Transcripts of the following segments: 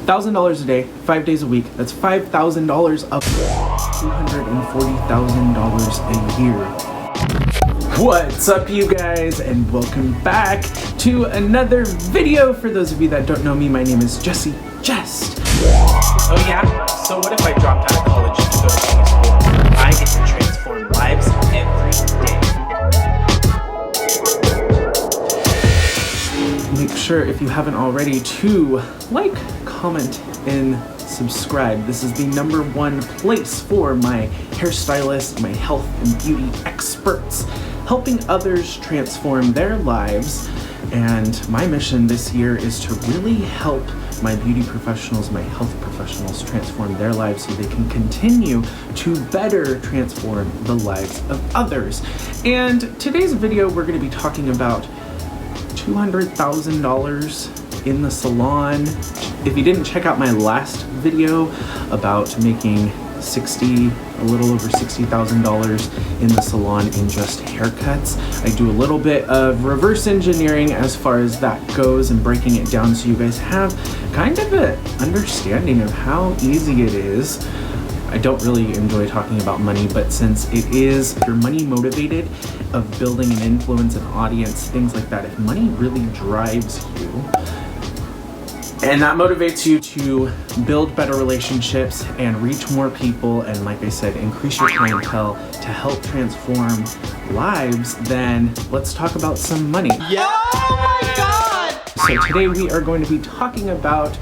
$1,000 a day, 5 days a week. That's $5,000 up $240,000 a year. What's up, you guys, and welcome back to another video. For those of you that don't know me, my name is Jest. Oh yeah? So what if I dropped out of college to go to beauty school? I get to transform lives every day. Make sure, if you haven't already, to like, comment, and subscribe. This is the #1 place for my hairstylist, my health and beauty experts, helping others transform their lives. And my mission this year is to really help my beauty professionals, my health professionals transform their lives so they can continue to better transform the lives of others. And today's video, we're going to be talking about $200,000 in the salon. If you didn't check out my last video about making a little over $60,000 in the salon in just haircuts, I do a little bit of reverse engineering as far as that goes and breaking it down so you guys have kind of an understanding of how easy it is. I don't really enjoy talking about money, but since it is, if you're money motivated, of building an influence, an audience, things like that, if money really drives you, and that motivates you to build better relationships and reach more people, and like I said, increase your clientele to help transform lives, then let's talk about some money. Yeah! Oh my God! So today we are going to be talking about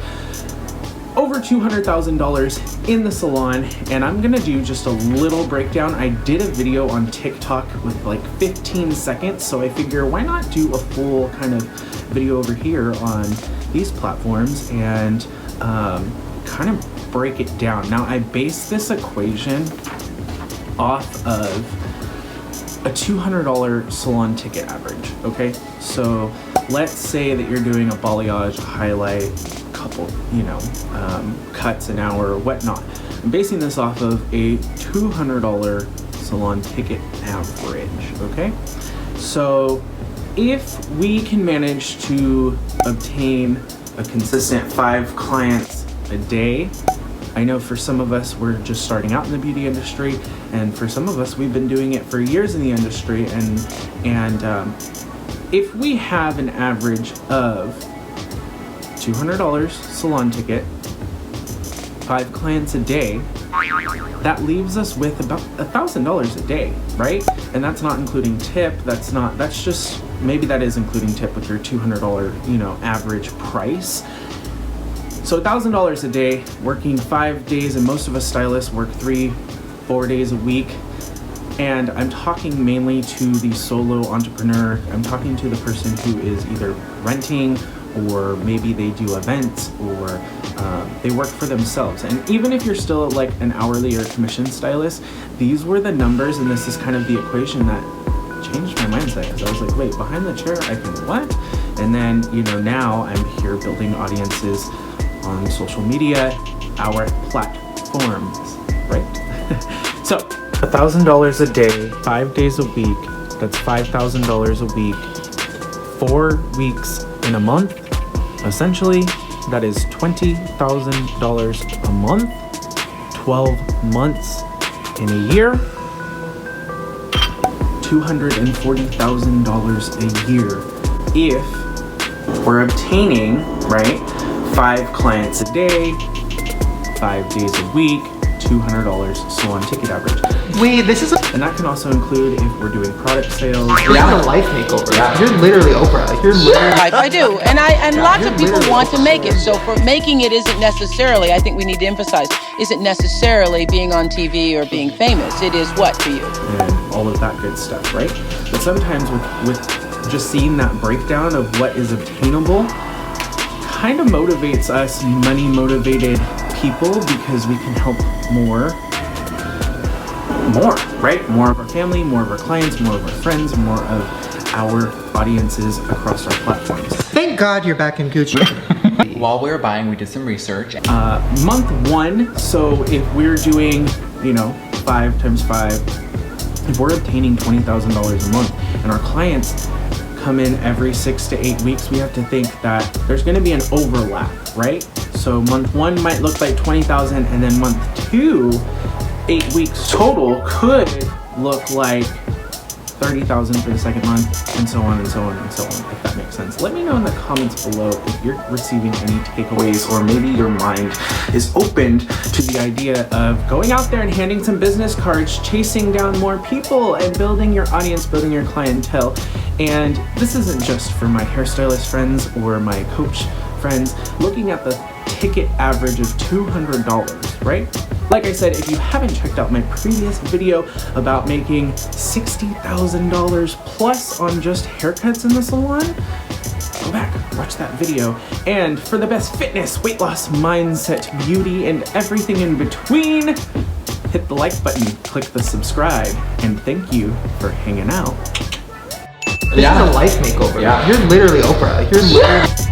over $200,000 in the salon, and I'm gonna do just a little breakdown. I did a video on TikTok with like 15 seconds, so I figure why not do a full kind of video over here on these platforms and kind of break it down. Now, I base this equation off of a $200 salon ticket average, okay? So let's say that you're doing a balayage, highlight, couple, cuts an hour or whatnot. I'm basing this off of a $200 salon ticket average, okay? So if we can manage to obtain a consistent 5 clients a day, I know for some of us, we're just starting out in the beauty industry, and for some of us, we've been doing it for years in the industry, and if we have an average of $200 salon ticket, 5 clients a day, that leaves us with about $1,000 a day, right? And that's not including tip. That's just, maybe that is including tip with your $200, average price. So $1,000 a day, working 5 days, and most of us stylists work 3-4 days a week. And I'm talking mainly to the solo entrepreneur. I'm talking to the person who is either renting, or maybe they do events, or they work for themselves. And even if you're still like an hourly or commission stylist, these were the numbers, and this is kind of the equation that changed my mindset, because I was like, wait, behind the chair I can what? And then, now I'm here building audiences on social media, our platforms, right? So $1,000 a day, 5 days a week, that's $5,000 a week, 4 weeks in a month. Essentially, that is $20,000 a month, 12 months in a year, $240,000 a year. If we're obtaining, 5 clients a day, 5 days a week, $200 salon ticket average. Wait, this is and that can also include if we're doing product sales. You're doing a life makeover. Yeah. You're literally Oprah. Like, you're literally. I do, and lots of people want to make it. So for making it isn't necessarily, I think we need to emphasize, isn't necessarily being on TV or being famous. It is what for you? And all of that good stuff, right? But sometimes with just seeing that breakdown of what is obtainable, kind of motivates us money motivated people, because we can help more, right? More of our family, more of our clients, more of our friends, more of our audiences across our platforms. Thank God you're back in Gucci. While we were buying, we did some research. Month 1, so if we're doing, 5 times 5, if we're obtaining $20,000 a month, and our clients come in every 6 to 8 weeks, we have to think that there's going to be an overlap, right? So So month 1 might look like 20,000, and then month 2, 8 weeks total, could look like 30,000 for the second month, and so on and so on and so on, if that makes sense. Let me know in the comments below if you're receiving any takeaways, or maybe your mind is opened to the idea of going out there and handing some business cards, chasing down more people, and building your audience, building your clientele. And this isn't just for my hairstylist friends or my coach friends. Looking at the ticket average of $200, right? Like I said, if you haven't checked out my previous video about making $60,000 plus on just haircuts in the salon, go back, watch that video. And for the best fitness, weight loss, mindset, beauty, and everything in between, hit the like button, click the subscribe, and thank you for hanging out. This is a life makeover. Yeah. You're literally Oprah. Like, you're literally